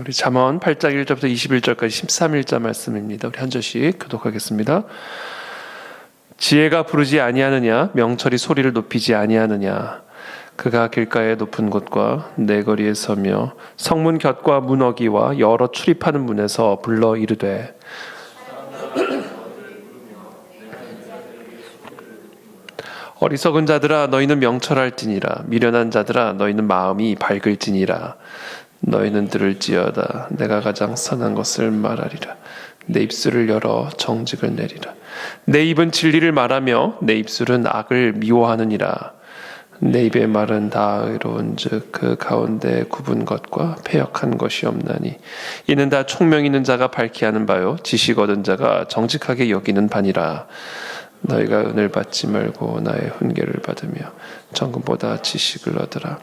우리 잠언 8장 1절부터 21절까지 13일자 말씀입니다. 우리 한 절씩 교독하겠습니다. 지혜가 부르지 아니하느냐, 명철이 소리를 높이지 아니하느냐. 그가 길가의 높은 곳과 내거리에 서며 성문 곁과 문어기와 여러 출입하는 문에서 불러 이르되 어리석은 자들아 너희는 명철할지니라. 미련한 자들아 너희는 마음이 밝을지니라. 너희는 들을지어다. 내가 가장 선한 것을 말하리라. 내 입술을 열어 정직을 내리라. 내 입은 진리를 말하며 내 입술은 악을 미워하느니라. 내 입의 말은 다 의로운즉 그 가운데 굽은 것과 패역한 것이 없나니 이는 다 총명 있는 자가 밝히 하는 바요 지식 얻은 자가 정직하게 여기는 바니라. 너희가 은을 받지 말고 나의 훈계를 받으며 정금보다 지식을 얻으라.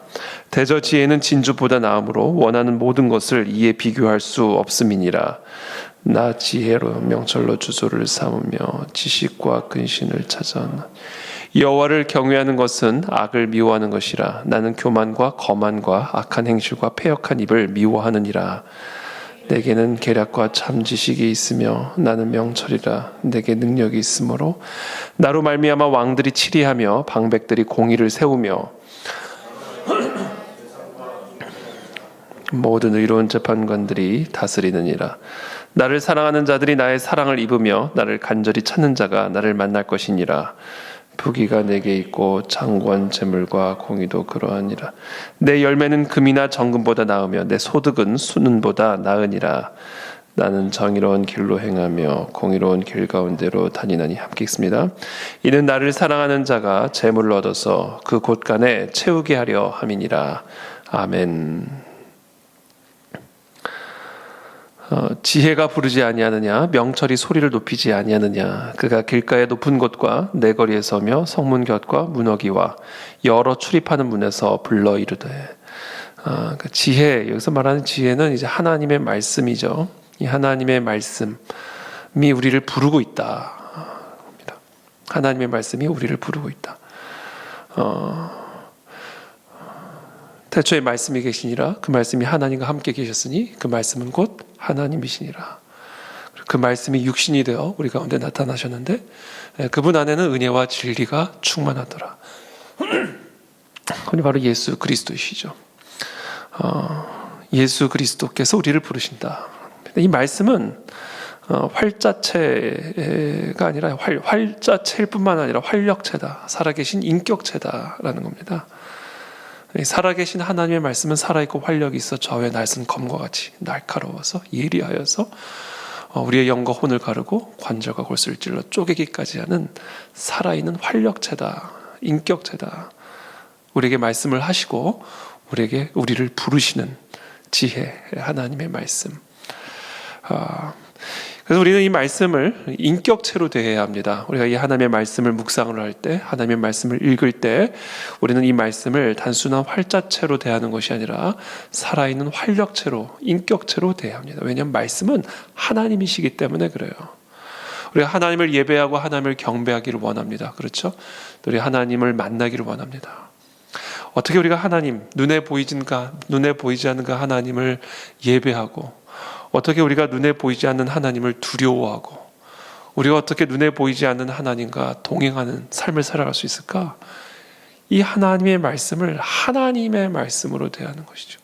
대저 지혜는 진주보다 나음으로 원하는 모든 것을 이에 비교할 수 없음이니라. 나 지혜로 명철로 주소를 삼으며 지식과 근신을 찾아온다. 여호와를 경외하는 것은 악을 미워하는 것이라. 나는 교만과 거만과 악한 행실과 패역한 입을 미워하느니라. 내게는 계략과 참 지식이 있으며 나는 명철이라. 내게 능력이 있으므로 나로 말미암아 왕들이 치리하며 방백들이 공의를 세우며 모든 의로운 재판관들이 다스리느니라. 나를 사랑하는 자들이 나의 사랑을 입으며 나를 간절히 찾는 자가 나를 만날 것이니라. 부귀가 내게 있고 장관 재물과 공의도 그러하니라. 내 열매는 금이나 정금보다 나으며 내 소득은 수는보다 나으니라. 나는 정의로운 길로 행하며 공의로운 길 가운데로 다니나니. 함께 읽습니다. 이는 나를 사랑하는 자가 재물을 얻어서 그 곳간에 채우게 하려 함이니라. 아멘. 지혜가 부르지 아니하느냐, 명철이 소리를 높이지 아니하느냐. 그가 길가의 높은 곳과 내거리에 서며 성문 곁과 문어기와 여러 출입하는 문에서 불러 이르되. 그 지혜, 여기서 말하는 지혜는 이제 하나님의 말씀이죠. 이 하나님의 말씀이 우리를 부르고 있다. 하나님의 말씀이 우리를 부르고 있다. 태초에 말씀이 계시니라. 그 말씀이 하나님과 함께 계셨으니 그 말씀은 곧 하나님이시니라. 그 말씀이 육신이 되어 우리 가운데 나타나셨는데 그분 안에는 은혜와 진리가 충만하더라. 그분이 바로 예수 그리스도이시죠. 예수 그리스도께서 우리를 부르신다. 이 말씀은 활자체가 아니라 활자체일 뿐만 아니라 활력체다. 살아계신 인격체다라는 겁니다. 살아계신 하나님의 말씀은 살아있고 활력이 있어 저의 날선 검과 같이 날카로워서 예리하여서 우리의 영과 혼을 가르고 관절과 골수를 찔러 쪼개기까지 하는 살아있는 활력체다. 인격체다. 우리에게 말씀을 하시고 우리를 부르시는 지혜, 하나님의 말씀. 그래서 우리는 이 말씀을 인격체로 대해야 합니다. 우리가 이 하나님의 말씀을 묵상을 할 때, 하나님의 말씀을 읽을 때 우리는 이 말씀을 단순한 활자체로 대하는 것이 아니라 살아있는 활력체로, 인격체로 대해야 합니다. 왜냐하면 말씀은 하나님이시기 때문에 그래요. 우리가 하나님을 예배하고 하나님을 경배하기를 원합니다. 그렇죠? 우리 하나님을 만나기를 원합니다. 어떻게 우리가 하나님, 눈에 보이지 않는 그 하나님을 예배하고 어떻게 우리가 눈에 보이지 않는 하나님을 두려워하고 우리가 어떻게 눈에 보이지 않는 하나님과 동행하는 삶을 살아갈 수 있을까? 이 하나님의 말씀을 하나님의 말씀으로 대하는 것이죠.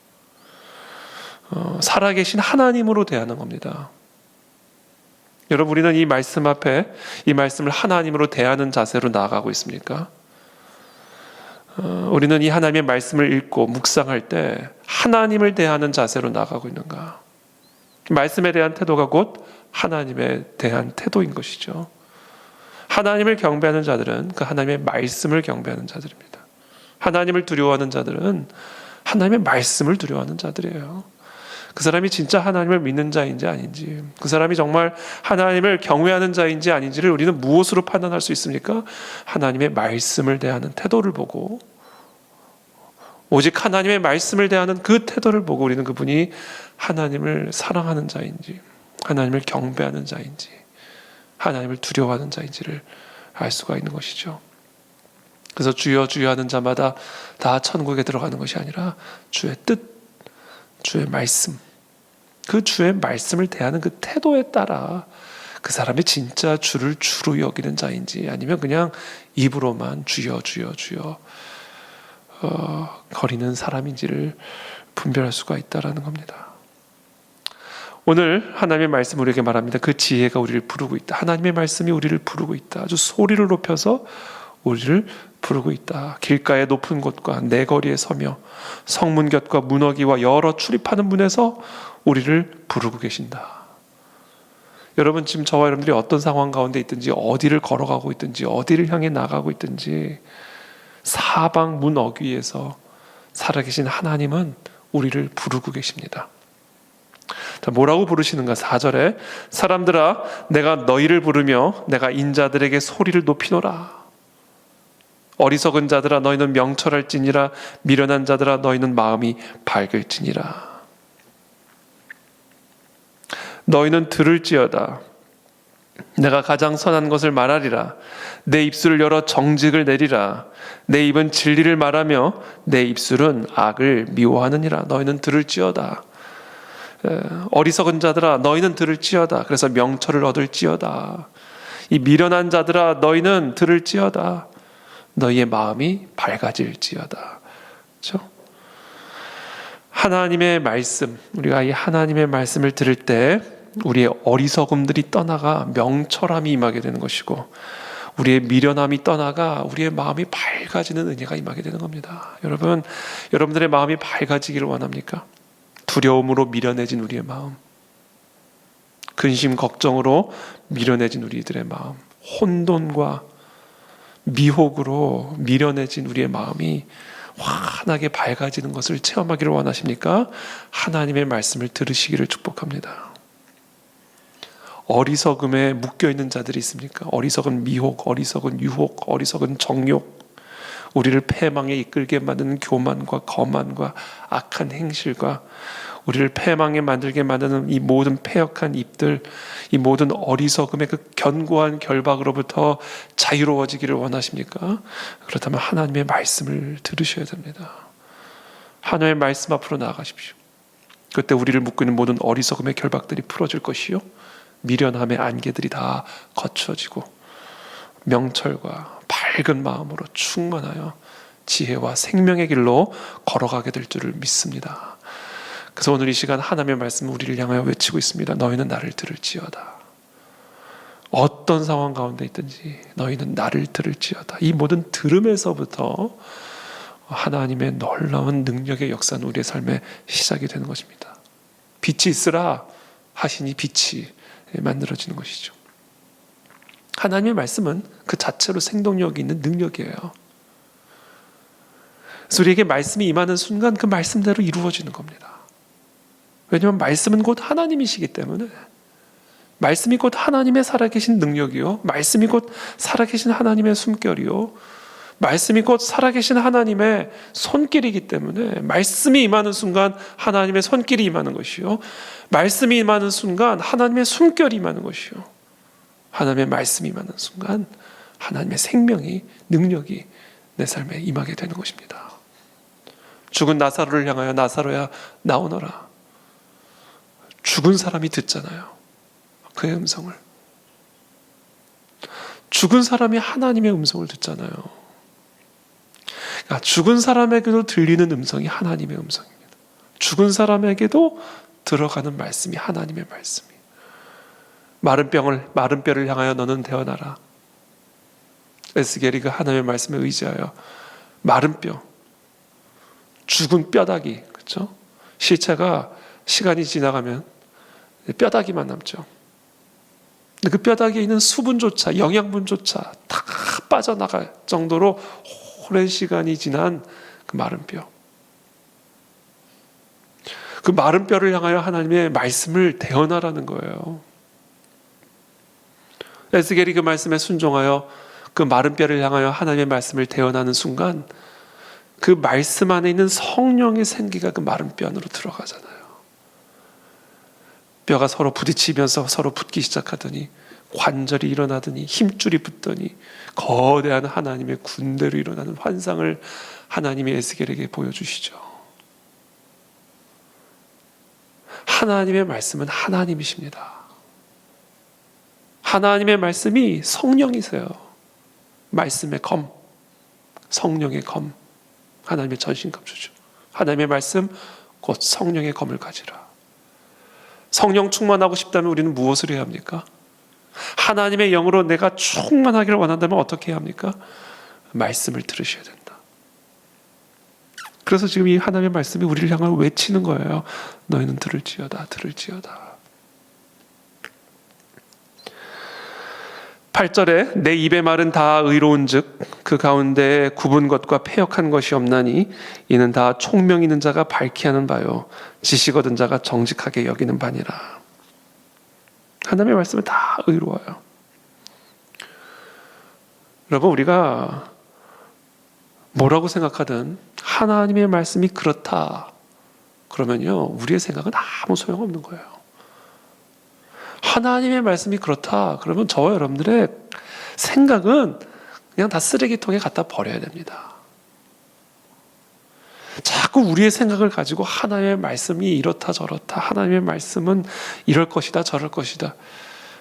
살아계신 하나님으로 대하는 겁니다. 여러분, 우리는 이 말씀 앞에 이 말씀을 하나님으로 대하는 자세로 나아가고 있습니까? 우리는 이 하나님의 말씀을 읽고 묵상할 때 하나님을 대하는 자세로 나아가고 있는가? 말씀에 대한 태도가 곧 하나님에 대한 태도인 것이죠. 하나님을 경배하는 자들은 그 하나님의 말씀을 경배하는 자들입니다. 하나님을 두려워하는 자들은 하나님의 말씀을 두려워하는 자들이에요. 그 사람이 진짜 하나님을 믿는 자인지 아닌지, 그 사람이 정말 하나님을 경외하는 자인지 아닌지를 우리는 무엇으로 판단할 수 있습니까? 하나님의 말씀을 대하는 태도를 보고, 오직 하나님의 말씀을 대하는 그 태도를 보고 우리는 그분이 하나님을 사랑하는 자인지, 하나님을 경배하는 자인지, 하나님을 두려워하는 자인지를 알 수가 있는 것이죠. 그래서 주여 주여 하는 자마다 다 천국에 들어가는 것이 아니라 주의 뜻, 주의 말씀, 그 주의 말씀을 대하는 그 태도에 따라 그 사람이 진짜 주를 주로 여기는 자인지 아니면 그냥 입으로만 주여 주여 주여 거리는 사람인지를 분별할 수가 있다라는 겁니다. 오늘 하나님의 말씀 우리에게 말합니다. 그 지혜가 우리를 부르고 있다. 하나님의 말씀이 우리를 부르고 있다. 아주 소리를 높여서 우리를 부르고 있다. 길가의 높은 곳과 내 거리에 서며 성문 곁과 문어기와 여러 출입하는 문에서 우리를 부르고 계신다. 여러분 지금 저와 여러분들이 어떤 상황 가운데 있든지 어디를 걸어가고 있든지 어디를 향해 나가고 있든지 사방 문 어귀에서 살아계신 하나님은 우리를 부르고 계십니다. 자, 뭐라고 부르시는가? 4절에 사람들아 내가 너희를 부르며 내가 인자들에게 소리를 높이노라. 어리석은 자들아 너희는 명철할지니라. 미련한 자들아 너희는 마음이 밝을지니라. 너희는 들을지어다. 내가 가장 선한 것을 말하리라. 내 입술을 열어 정직을 내리라. 내 입은 진리를 말하며 내 입술은 악을 미워하느니라. 너희는 들을지어다. 어리석은 자들아 너희는 들을지어다. 그래서 명철을 얻을지어다. 이 미련한 자들아 너희는 들을지어다. 너희의 마음이 밝아질지어다. 그렇죠? 하나님의 말씀, 우리가 이 하나님의 말씀을 들을 때 우리의 어리석음들이 떠나가 명철함이 임하게 되는 것이고 우리의 미련함이 떠나가 우리의 마음이 밝아지는 은혜가 임하게 되는 겁니다. 여러분, 여러분들의 마음이 밝아지기를 원합니까? 두려움으로 미련해진 우리의 마음, 근심 걱정으로 미련해진 우리들의 마음, 혼돈과 미혹으로 미련해진 우리의 마음이 환하게 밝아지는 것을 체험하기를 원하십니까? 하나님의 말씀을 들으시기를 축복합니다. 어리석음에 묶여있는 자들이 있습니까? 어리석은 미혹, 어리석은 유혹, 어리석은 정욕, 우리를 패망에 이끌게 만드는 교만과 거만과 악한 행실과 우리를 패망에 만들게 만드는 이 모든 패역한 입들, 이 모든 어리석음의 그 견고한 결박으로부터 자유로워지기를 원하십니까? 그렇다면 하나님의 말씀을 들으셔야 됩니다. 하나님의 말씀 앞으로 나아가십시오. 그때 우리를 묶고 있는 모든 어리석음의 결박들이 풀어질 것이요 미련함의 안개들이 다 거쳐지고 명철과 밝은 마음으로 충만하여 지혜와 생명의 길로 걸어가게 될 줄을 믿습니다. 그래서 오늘 이 시간 하나님의 말씀은 우리를 향하여 외치고 있습니다. 너희는 나를 들을지어다. 어떤 상황 가운데 있든지 너희는 나를 들을지어다. 이 모든 들음에서부터 하나님의 놀라운 능력의 역사는 우리의 삶에 시작이 되는 것입니다. 빛이 있으라 하시니 빛이 만들어지는 것이죠. 하나님의 말씀은 그 자체로 생동력이 있는 능력이에요. 그래서 우리에게 말씀이 임하는 순간 그 말씀대로 이루어지는 겁니다. 왜냐하면 말씀은 곧 하나님이시기 때문에 말씀이 곧 하나님의 살아계신 능력이요 말씀이 곧 살아계신 하나님의 숨결이요 말씀이 곧 살아계신 하나님의 손길이기 때문에 말씀이 임하는 순간 하나님의 손길이 임하는 것이요 말씀이 임하는 순간 하나님의 숨결이 임하는 것이요 하나님의 말씀이 임하는 순간 하나님의 생명이 능력이 내 삶에 임하게 되는 것입니다. 죽은 나사로를 향하여 나사로야 나오너라. 죽은 사람이 듣잖아요. 그의 음성을. 죽은 사람이 하나님의 음성을 듣잖아요. 그러니까 죽은 사람에게도 들리는 음성이 하나님의 음성입니다. 죽은 사람에게도 들어가는 말씀이 하나님의 말씀이에요. 마른 뼈를 향하여 너는 태어나라. 에스겔이 그 하나님의 말씀에 의지하여 마른 뼈, 죽은 뼈다귀, 그렇죠? 시체가 시간이 지나가면 뼈다귀만 남죠. 근데 그 뼈다귀에 있는 수분조차, 영양분조차 다 빠져나갈 정도로 오랜 시간이 지난 그 마른 뼈. 그 마른 뼈를 향하여 하나님의 말씀을 대언하라는 거예요. 에스겔이 그 말씀에 순종하여 그 마른 뼈를 향하여 하나님의 말씀을 대언하는 순간 그 말씀 안에 있는 성령의 생기가 그 마른 뼈 안으로 들어가잖아요. 뼈가 서로 부딪히면서 서로 붙기 시작하더니 관절이 일어나더니 힘줄이 붙더니 거대한 하나님의 군대로 일어나는 환상을 하나님이 에스겔에게 보여주시죠. 하나님의 말씀은 하나님이십니다. 하나님의 말씀이 성령이세요. 말씀의 검, 성령의 검, 하나님의 전신갑주죠. 하나님의 말씀 곧 성령의 검을 가지라. 성령 충만하고 싶다면 우리는 무엇을 해야 합니까? 하나님의 영으로 내가 충만하기를 원한다면 어떻게 해야 합니까? 말씀을 들으셔야 된다. 그래서 지금 이 하나님의 말씀이 우리를 향하여 외치는 거예요. 너희는 들을지어다, 들을지어다. 8절에 내 입의 말은 다 의로운즉 그 가운데 굽은 것과 패역한 것이 없나니 이는 다 총명 있는 자가 밝히 하는 바요 지식 얻은 자가 정직하게 여기는 바니라. 하나님의 말씀은 다 의로워요. 여러분, 우리가 뭐라고 생각하든 하나님의 말씀이 그렇다 그러면요, 우리의 생각은 아무 소용없는 거예요. 하나님의 말씀이 그렇다 그러면 저와 여러분들의 생각은 그냥 다 쓰레기통에 갖다 버려야 됩니다. 자꾸 우리의 생각을 가지고 하나님의 말씀이 이렇다 저렇다, 하나님의 말씀은 이럴 것이다 저럴 것이다,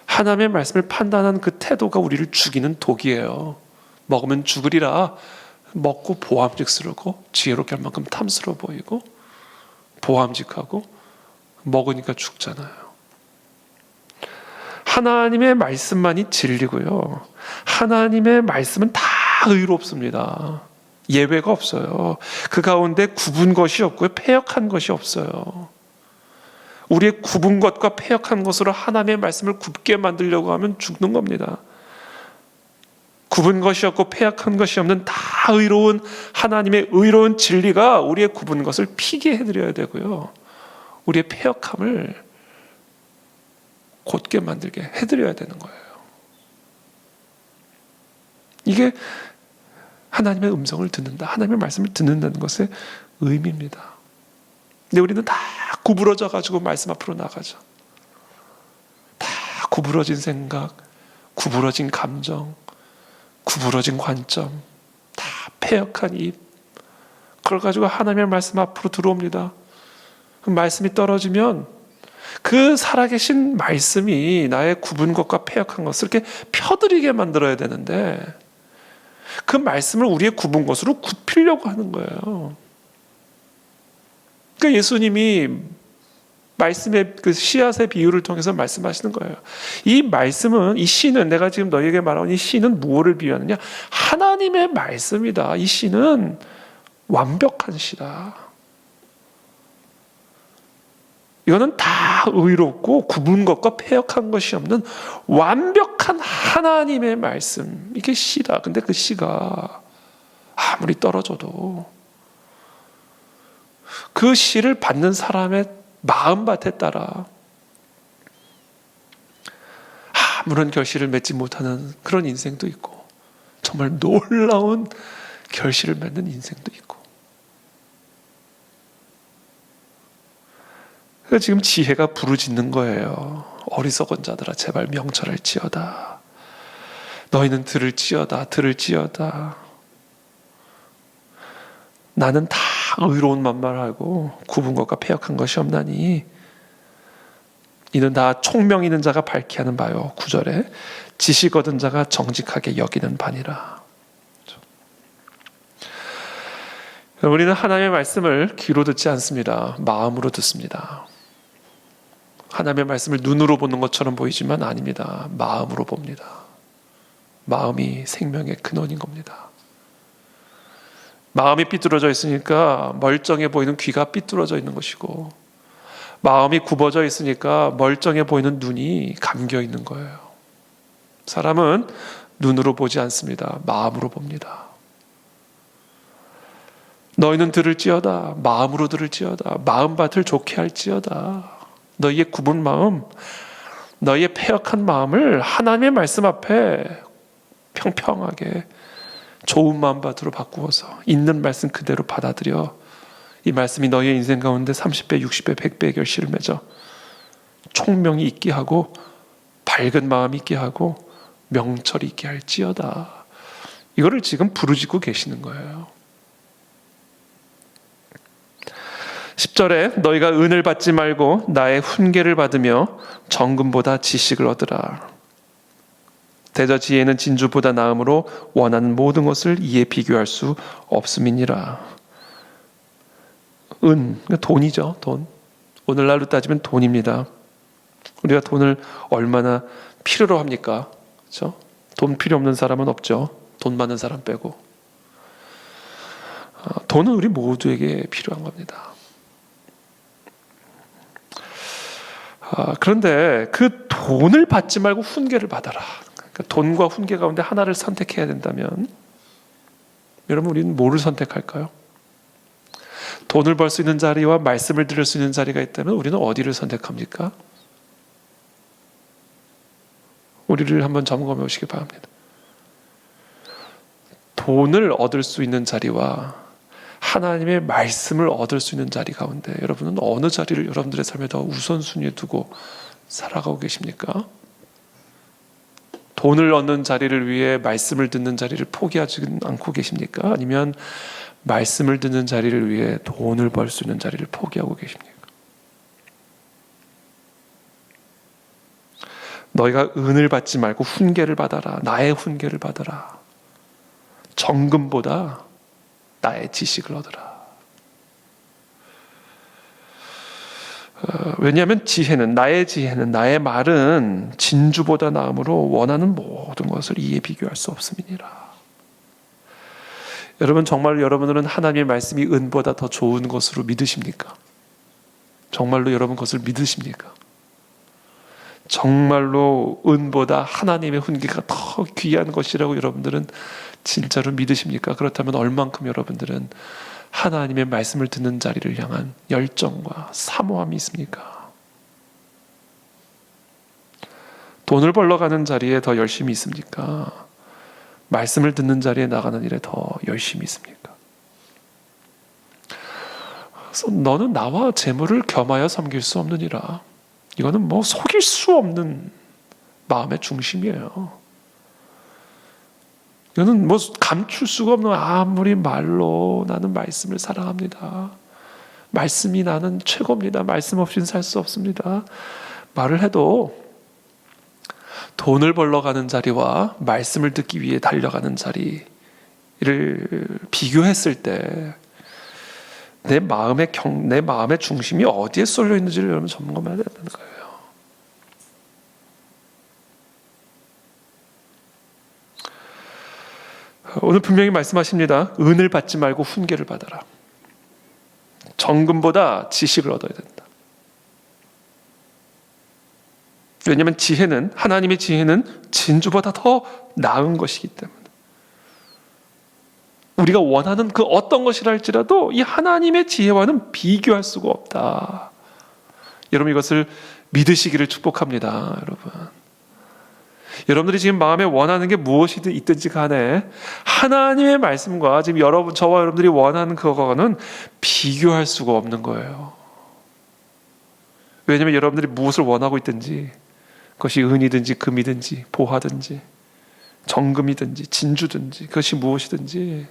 하나님의 말씀을 판단한 그 태도가 우리를 죽이는 독이에요. 먹으면 죽으리라. 먹고 보암직스럽고 지혜롭게 할 만큼 탐스러워 보이고 보암직하고 먹으니까 죽잖아요. 하나님의 말씀만이 진리고요, 하나님의 말씀은 다 의롭습니다. 예외가 없어요. 그 가운데 굽은 것이 없고요, 패역한 것이 없어요. 우리의 굽은 것과 패역한 것으로 하나님의 말씀을 굽게 만들려고 하면 죽는 겁니다. 굽은 것이 없고 패역한 것이 없는 다 의로운 하나님의 의로운 진리가 우리의 굽은 것을 피게 해드려야 되고요, 우리의 패역함을 곧게 만들게 해드려야 되는 거예요. 이게 하나님의 음성을 듣는다, 하나님의 말씀을 듣는다는 것의 의미입니다. 근데 우리는 다 구부러져 가지고 말씀 앞으로 나가죠. 다 구부러진 생각, 구부러진 감정, 구부러진 관점, 다 패역한 입, 그걸 가지고 하나님의 말씀 앞으로 들어옵니다. 그 말씀이 떨어지면 그 살아계신 말씀이 나의 굽은 것과 패역한 것을 이렇게 펴드리게 만들어야 되는데 그 말씀을 우리의 굽은 것으로 굽히려고 하는 거예요. 그러니까 예수님이 말씀의 그 씨앗의 비유를 통해서 말씀하시는 거예요. 이 말씀은, 이 씨는, 내가 지금 너희에게 말하는 이 씨는 무엇을 비유하느냐? 하나님의 말씀이다. 이 씨는 완벽한 씨다. 이거는 다 의롭고 굽은 것과 패역한 것이 없는 완벽한 하나님의 말씀, 이게 씨다. 근데 그 씨가 아무리 떨어져도 그 씨를 받는 사람의 마음밭에 따라 아무런 결실을 맺지 못하는 그런 인생도 있고, 정말 놀라운 결실을 맺는 인생도 있고. 그래서 지금 지혜가 부르짖는 거예요. 어리석은 자들아 제발 명철할지어다. 너희는 들을지어다, 들을지어다. 나는 다 의로운 만말하고 굽은 것과 패역한 것이 없나니 이는 다 총명 있는 자가 밝히 하는 바요. 9절에 지식 얻은 자가 정직하게 여기는 바니라. 우리는 하나님의 말씀을 귀로 듣지 않습니다. 마음으로 듣습니다. 하나님의 말씀을 눈으로 보는 것처럼 보이지만 아닙니다. 마음으로 봅니다. 마음이 생명의 근원인 겁니다. 마음이 삐뚤어져 있으니까 멀쩡해 보이는 귀가 삐뚤어져 있는 것이고, 마음이 굽어져 있으니까 멀쩡해 보이는 눈이 감겨 있는 거예요. 사람은 눈으로 보지 않습니다. 마음으로 봅니다. 너희는 들을지어다, 마음으로 들을지어다, 마음밭을 좋게 할지어다. 너희의 굽은 마음, 너희의 패역한 마음을 하나님의 말씀 앞에 평평하게 좋은 마음밭으로 바꾸어서 있는 말씀 그대로 받아들여 이 말씀이 너희의 인생 가운데 30배, 60배, 100배의 결실을 맺어 총명이 있게 하고 밝은 마음이 있게 하고 명철이 있게 할지어다. 이거를 지금 부르짖고 계시는 거예요. 10절에 너희가 은을 받지 말고 나의 훈계를 받으며 정금보다 지식을 얻으라. 대저 지혜는 진주보다 나음으로 원하는 모든 것을 이에 비교할 수 없음이니라. 은, 돈이죠. 돈. 오늘날로 따지면 돈입니다. 우리가 돈을 얼마나 필요로 합니까? 그렇죠? 돈 필요 없는 사람은 없죠. 돈 많은 사람 빼고. 돈은 우리 모두에게 필요한 겁니다. 그런데 그 돈을 받지 말고 훈계를 받아라. 그러니까 돈과 훈계 가운데 하나를 선택해야 된다면 여러분, 우리는 뭐를 선택할까요? 돈을 벌 수 있는 자리와 말씀을 들을 수 있는 자리가 있다면 우리는 어디를 선택합니까? 우리를 한번 점검해 보시기 바랍니다. 돈을 얻을 수 있는 자리와 하나님의 말씀을 얻을 수 있는 자리 가운데 여러분은 어느 자리를 여러분들의 삶에 더 우선순위에 두고 살아가고 계십니까? 돈을 얻는 자리를 위해 말씀을 듣는 자리를 포기하지 않고 계십니까? 아니면 말씀을 듣는 자리를 위해 돈을 벌 수 있는 자리를 포기하고 계십니까? 너희가 은을 받지 말고 훈계를 받아라. 나의 훈계를 받아라. 정금보다 나의 지식을 얻으라. 왜냐하면 나의 지혜는, 나의 말은 진주보다 나음으로 원하는 모든 것을 이에 비교할 수 없음이니라. 여러분, 정말로 여러분들은 하나님의 말씀이 은보다 더 좋은 것으로 믿으십니까? 정말로 여러분 그것을 믿으십니까? 정말로 은보다 하나님의 훈계가 더 귀한 것이라고 여러분들은 진짜로 믿으십니까? 그렇다면 얼만큼 여러분들은 하나님의 말씀을 듣는 자리를 향한 열정과 사모함이 있습니까? 돈을 벌러 가는 자리에 더 열심히 있습니까? 말씀을 듣는 자리에 나가는 일에 더 열심히 있습니까? 그래서 너는 나와 재물을 겸하여 섬길 수 없느니라. 이거는 뭐 속일 수 없는 마음의 중심이에요. 이거는 뭐 감출 수가 없는, 아무리 말로 나는 말씀을 사랑합니다. 말씀이 나는 최고입니다. 말씀 없이는 살 수 없습니다. 말을 해도 돈을 벌러 가는 자리와 말씀을 듣기 위해 달려가는 자리를 비교했을 때 내 마음의 중심이 어디에 쏠려 있는지를 여러분 점검해야 된다는 거예요. 오늘 분명히 말씀하십니다. 은을 받지 말고 훈계를 받아라. 정금보다 지식을 얻어야 된다. 왜냐하면 하나님의 지혜는 진주보다 더 나은 것이기 때문에 우리가 원하는 그 어떤 것이라 할지라도 이 하나님의 지혜와는 비교할 수가 없다. 여러분, 이것을 믿으시기를 축복합니다. 여러분들이 지금 마음에 원하는 게 무엇이든 있든지 간에 하나님의 말씀과 지금 저와 여러분들이 원하는 그거와는 비교할 수가 없는 거예요. 왜냐하면 여러분들이 무엇을 원하고 있든지, 그것이 은이든지 금이든지 보화든지 정금이든지 진주든지 그것이 무엇이든지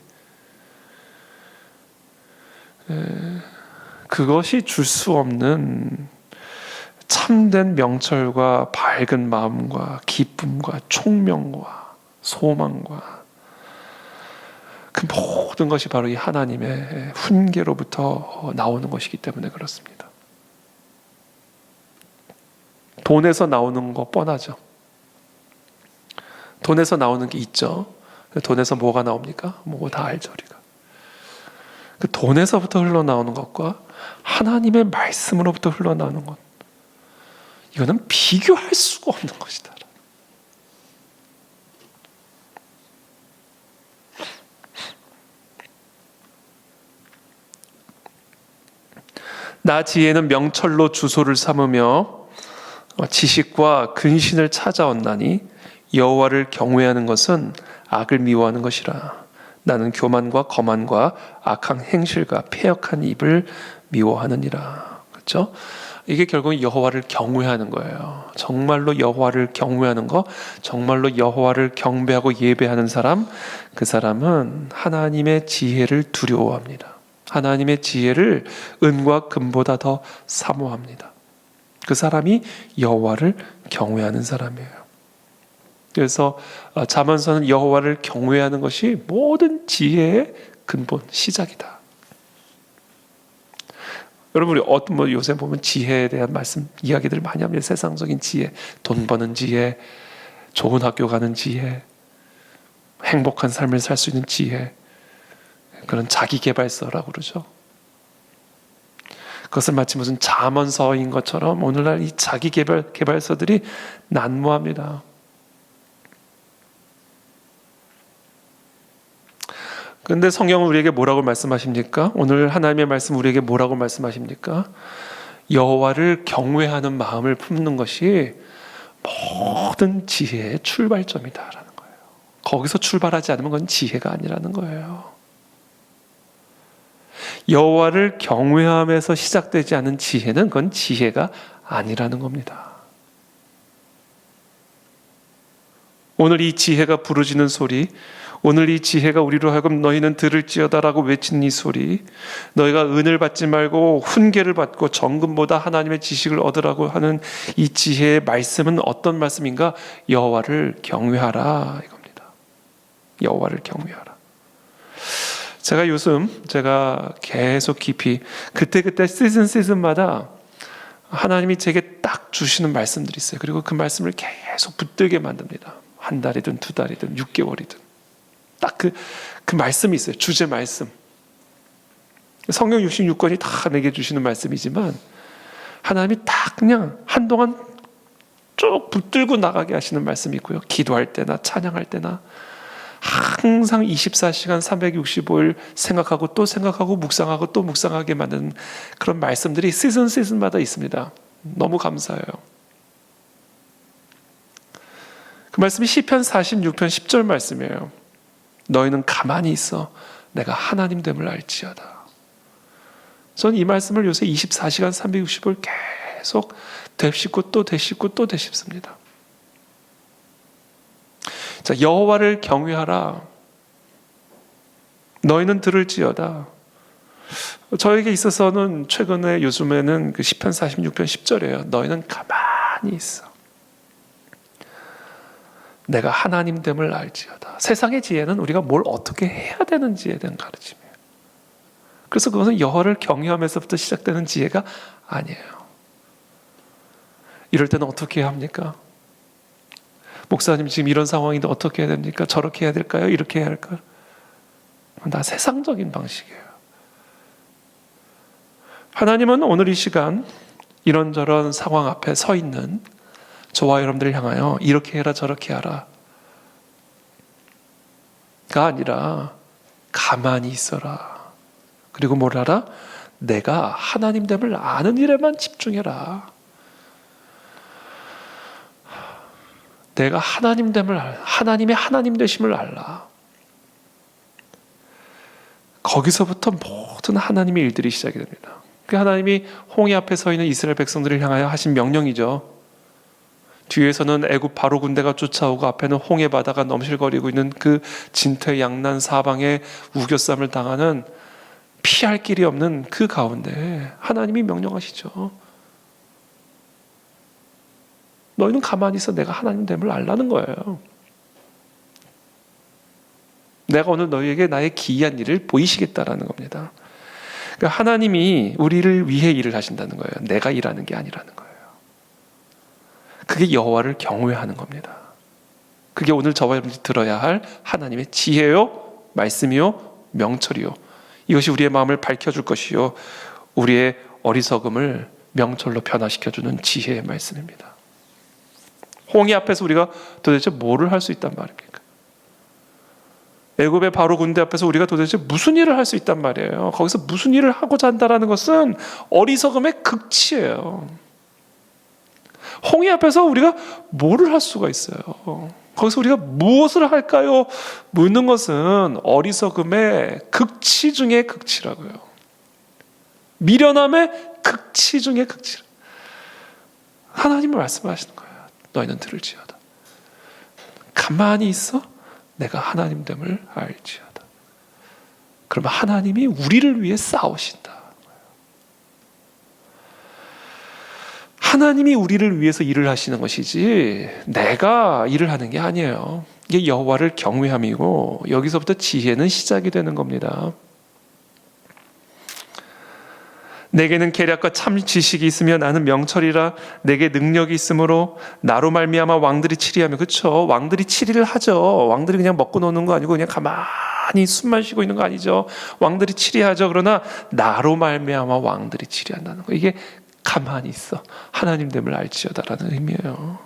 그것이 줄 수 없는 참된 명철과 밝은 마음과 기쁨과 총명과 소망과 그 모든 것이 바로 이 하나님의 훈계로부터 나오는 것이기 때문에 그렇습니다. 돈에서 나오는 거 뻔하죠. 돈에서 나오는 게 있죠. 돈에서 뭐가 나옵니까? 뭐 다 알죠, 우리가. 그 돈에서부터 흘러나오는 것과 하나님의 말씀으로부터 흘러나오는 것, 이거는 비교할 수가 없는 것이다. 나 지혜는 명철로 주소를 삼으며 지식과 근신을 찾아온나니 여호와를 경외하는 것은 악을 미워하는 것이라. 나는 교만과 거만과 악한 행실과 패역한 입을 미워하느니라. 그렇죠? 이게 결국 여호와를 경외하는 거예요. 정말로 여호와를 경외하는 거, 정말로 여호와를 경배하고 예배하는 사람, 그 사람은 하나님의 지혜를 두려워합니다. 하나님의 지혜를 은과 금보다 더 사모합니다. 그 사람이 여호와를 경외하는 사람이에요. 그래서 잠언서는 여호와를 경외하는 것이 모든 지혜의 근본, 시작이다. 여러분, 우리 요새 보면 지혜에 대한 말씀, 이야기들 많이 합니다. 세상적인 지혜, 돈 버는 지혜, 좋은 학교 가는 지혜, 행복한 삶을 살 수 있는 지혜, 그런 자기계발서라고 그러죠. 그것을 마치 무슨 잠언서인 것처럼 오늘날 이 자기계발서들이 난무합니다. 그런데 성경은 우리에게 뭐라고 말씀하십니까? 오늘 하나님의 말씀 우리에게 뭐라고 말씀하십니까? 여호와를 경외하는 마음을 품는 것이 모든 지혜의 출발점이다라는 거예요. 거기서 출발하지 않으면 그건 지혜가 아니라는 거예요. 여호와를 경외함에서 시작되지 않은 지혜는 그건 지혜가 아니라는 겁니다. 오늘 이 지혜가 부르짖는 소리, 오늘 이 지혜가 우리로 하여금 너희는 들을지어다라고 외치는 이 소리, 너희가 은을 받지 말고 훈계를 받고 정금보다 하나님의 지식을 얻으라고 하는 이 지혜의 말씀은 어떤 말씀인가? 여호와를 경외하라 이겁니다. 여호와를 경외하라. 제가 계속 깊이 그때 시즌마다 하나님이 제게 딱 주시는 말씀들이 있어요. 그리고 그 말씀을 계속 붙들게 만듭니다. 한 달이든 두 달이든 6개월이든 딱 그 말씀이 있어요. 주제 말씀. 성경 66권이 다 내게 주시는 말씀이지만 하나님이 딱 그냥 한동안 쭉 붙들고 나가게 하시는 말씀이 있고요. 기도할 때나 찬양할 때나 항상 24시간 365일 생각하고 또 생각하고 묵상하고 또 묵상하게 만드는 그런 말씀들이 시즌마다 있습니다. 너무 감사해요. 그 말씀이 시편 46편 10절 말씀이에요. 너희는 가만히 있어 내가 하나님 됨을 알지어다. 저는 이 말씀을 요새 24시간 365일 계속 되씹고 또 되씹고 또 되씹습니다. 자, 여호와를 경외하라. 너희는 들을지어다. 저에게 있어서는 최근에 요즘에는 그 시편 46편 10절이에요. 너희는 가만히 있어. 내가 하나님 됨을 알지어다. 세상의 지혜는 우리가 뭘 어떻게 해야 되는지에 대한 가르침이에요. 그래서 그것은 여호와를 경외하면서부터 시작되는 지혜가 아니에요. 이럴 때는 어떻게 해야 합니까? 목사님 지금 이런 상황인데 어떻게 해야 됩니까? 저렇게 해야 될까요? 이렇게 해야 할까요? 다 세상적인 방식이에요. 하나님은 오늘 이 시간 이런저런 상황 앞에 서 있는 저와 여러분들을 향하여 이렇게 해라 저렇게 하라 가 아니라 가만히 있어라. 그리고 뭘 하라? 내가 하나님 됨을 아는 일에만 집중해라. 내가 하나님 됨을 하나님의 하나님 되심을 알라. 거기서부터 모든 하나님의 일들이 시작이 됩니다. 그 하나님이 홍해 앞에 서 있는 이스라엘 백성들을 향하여 하신 명령이죠. 뒤에서는 애굽 바로 군대가 쫓아오고 앞에는 홍해 바다가 넘실거리고 있는 그 진퇴양난 사방에 우겨쌈을 당하는 피할 길이 없는 그 가운데 하나님이 명령하시죠. 너희는 가만히 있어 내가 하나님 됨을 알라는 거예요. 내가 오늘 너희에게 나의 기이한 일을 보이시겠다라는 겁니다. 그러니까 하나님이 우리를 위해 일을 하신다는 거예요. 내가 일하는 게 아니라는 거예요. 그게 여호와를 경외하는 겁니다. 그게 오늘 저와 여러분이 들어야 할 하나님의 지혜요, 말씀이요, 명철이요. 이것이 우리의 마음을 밝혀줄 것이요, 우리의 어리석음을 명철로 변화시켜주는 지혜의 말씀입니다. 홍해 앞에서 우리가 도대체 뭐를 할 수 있단 말입니까? 애굽의 바로 군대 앞에서 우리가 도대체 무슨 일을 할 수 있단 말이에요? 거기서 무슨 일을 하고자 한다는 것은 어리석음의 극치예요. 홍해 앞에서 우리가 뭐를 할 수가 있어요? 거기서 우리가 무엇을 할까요? 묻는 것은 어리석음의 극치 중의 극치라고요. 미련함의 극치 중의 극치. 하나님이 말씀하시는 거예요. 너희는 들을지어다. 가만히 있어 내가 하나님 됨을 알지어다. 그러면 하나님이 우리를 위해 싸우신다. 하나님이 우리를 위해서 일을 하시는 것이지 내가 일을 하는 게 아니에요. 이게 여호와를 경외함이고 여기서부터 지혜는 시작이 되는 겁니다. 내게는 계략과 참 지식이 있으며 나는 명철이라. 내게 능력이 있으므로 나로 말미암아 왕들이 치리하며. 그렇죠. 왕들이 치리를 하죠. 왕들이 그냥 먹고 노는 거 아니고 그냥 가만히 숨만 쉬고 있는 거 아니죠. 왕들이 치리하죠. 그러나 나로 말미암아 왕들이 치리한다는 거, 이게 가만히 있어 하나님됨을 알지어다라는 의미예요.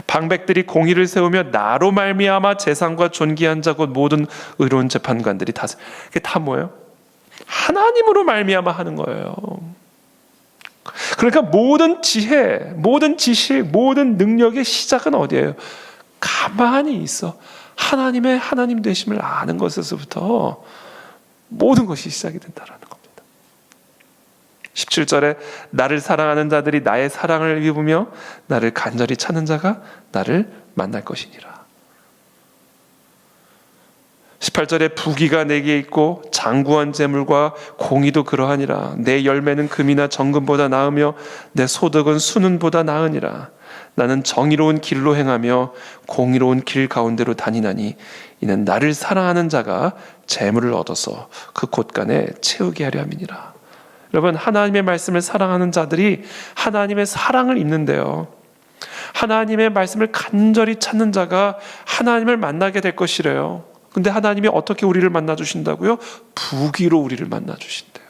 방백들이 공의를 세우며 나로 말미암아 재상과 존귀한 자 곧 모든 의로운 재판관들이 다. 그게 다 뭐예요? 하나님으로 말미암아 하는 거예요. 그러니까 모든 지혜, 모든 지식, 모든 능력의 시작은 어디예요? 가만히 있어 하나님의 하나님 되심을 아는 것에서부터 모든 것이 시작이 된다라는 겁니다. 17절에 나를 사랑하는 자들이 나의 사랑을 입으며 나를 간절히 찾는 자가 나를 만날 것이니라. 18절에 부귀가 내게 있고 장구한 재물과 공의도 그러하니라. 내 열매는 금이나 정금보다 나으며 내 소득은 수는보다 나으니라. 나는 정의로운 길로 행하며 공의로운 길 가운데로 다니나니 이는 나를 사랑하는 자가 재물을 얻어서 그 곳간에 채우게 하려 함이니라. 여러분, 하나님의 말씀을 사랑하는 자들이 하나님의 사랑을 입는데요, 하나님의 말씀을 간절히 찾는 자가 하나님을 만나게 될 것이래요. 근데 하나님이 어떻게 우리를 만나 주신다고요? 부귀로 우리를 만나 주신대요.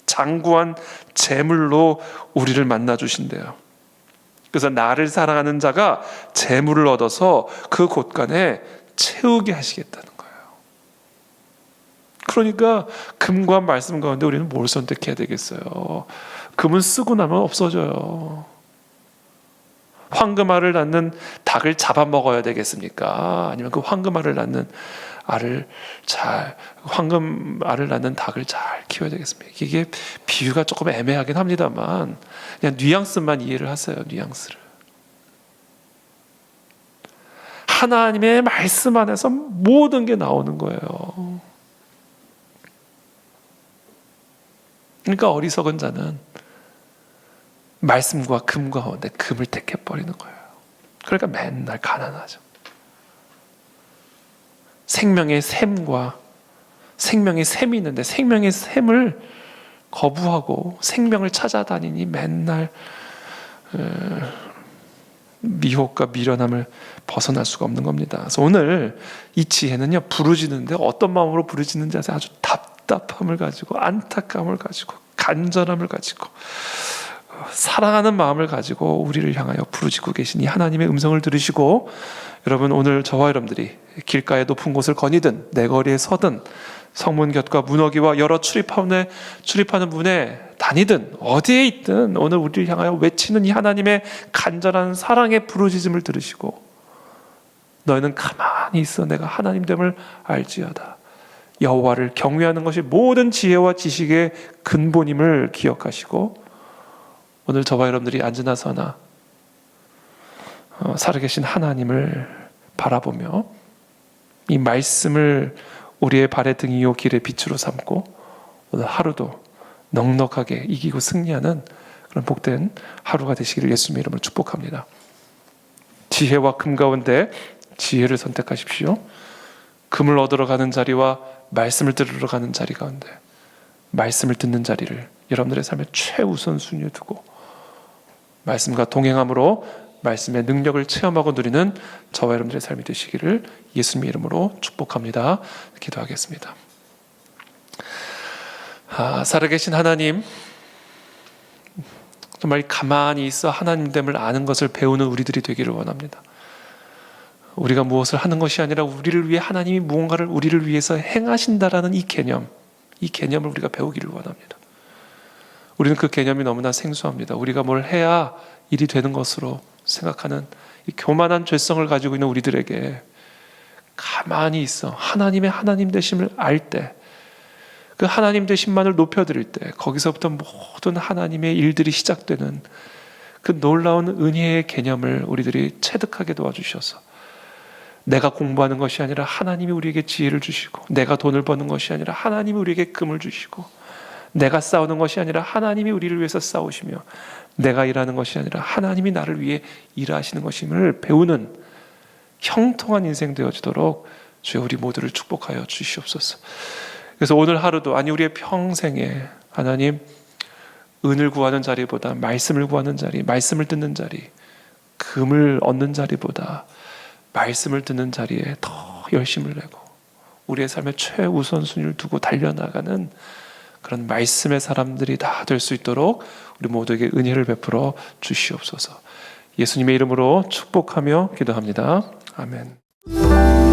장구한 재물로 우리를 만나 주신대요. 그래서 나를 사랑하는 자가 재물을 얻어서 그 곳간에 채우게 하시겠다는 거예요. 그러니까 금과 말씀 가운데 우리는 뭘 선택해야 되겠어요? 금은 쓰고 나면 없어져요. 황금알을 낳는 닭을 잡아먹어야 되겠습니까? 아니면 그 황금알을 낳는 황금알을 낳는 닭을 잘 키워야 되겠습니까? 이게 비유가 조금 애매하긴 합니다만 그냥 뉘앙스만 이해를 하세요. 뉘앙스를. 하나님의 말씀 안에서 모든 게 나오는 거예요. 그러니까 어리석은 자는 말씀과 금 가운데 금을 택해버리는 거예요. 그러니까 맨날 가난하죠. 생명의 샘과 생명의 샘이 있는데 생명의 샘을 거부하고 생명을 찾아다니니 맨날 미혹과 미련함을 벗어날 수가 없는 겁니다. 그래서 오늘 이 지혜는요, 부르짖는데 어떤 마음으로 부르짖는지 아세요? 아주 답답함을 가지고, 안타까움을 가지고, 간절함을 가지고, 사랑하는 마음을 가지고 우리를 향하여 부르짖고 계신 이 하나님의 음성을 들으시고, 여러분, 오늘 저와 여러분들이 길가의 높은 곳을 거니든 내거리에 서든 성문 곁과 문어기와 여러 출입하는 문에 다니든 어디에 있든 오늘 우리를 향하여 외치는 이 하나님의 간절한 사랑의 부르짖음을 들으시고, 너희는 가만히 있어 내가 하나님됨을 알지어다. 여호와를 경외하는 것이 모든 지혜와 지식의 근본임을 기억하시고, 오늘 저와 여러분들이 앉으나 서나 살아계신 하나님을 바라보며 이 말씀을 우리의 발의 등이요 길의 빛으로 삼고 오늘 하루도 넉넉하게 이기고 승리하는 그런 복된 하루가 되시기를 예수님의 이름으로 축복합니다. 지혜와 금 가운데 지혜를 선택하십시오. 금을 얻으러 가는 자리와 말씀을 들으러 가는 자리 가운데 말씀을 듣는 자리를 여러분들의 삶의 최우선순위에 두고 말씀과 동행함으로 말씀의 능력을 체험하고 누리는 저와 여러분들의 삶이 되시기를 예수님의 이름으로 축복합니다. 기도하겠습니다. 살아계신 하나님, 정말 가만히 있어 하나님됨을 아는 것을 배우는 우리들이 되기를 원합니다. 우리가 무엇을 하는 것이 아니라 우리를 위해 하나님이 무언가를 우리를 위해서 행하신다라는 이 개념을 우리가 배우기를 원합니다. 우리는 그 개념이 너무나 생소합니다. 우리가 뭘 해야 일이 되는 것으로 생각하는 이 교만한 죄성을 가지고 있는 우리들에게 가만히 있어 하나님의 하나님 되심을 알 때, 그 하나님 되심만을 높여드릴 때 거기서부터 모든 하나님의 일들이 시작되는 그 놀라운 은혜의 개념을 우리들이 체득하게 도와주셔서 내가 공부하는 것이 아니라 하나님이 우리에게 지혜를 주시고, 내가 돈을 버는 것이 아니라 하나님이 우리에게 금을 주시고, 내가 싸우는 것이 아니라 하나님이 우리를 위해서 싸우시며, 내가 일하는 것이 아니라 하나님이 나를 위해 일하시는 것임을 배우는 형통한 인생 되어지도록 주여 우리 모두를 축복하여 주시옵소서. 그래서 오늘 하루도, 아니 우리의 평생에 하나님, 은을 구하는 자리보다 말씀을 구하는 자리, 말씀을 듣는 자리, 금을 얻는 자리보다 말씀을 듣는 자리에 더 열심을 내고 우리의 삶의 최우선순위를 두고 달려나가는 그런 말씀의 사람들이 다 될 수 있도록 우리 모두에게 은혜를 베풀어 주시옵소서. 예수님의 이름으로 축복하며 기도합니다. 아멘.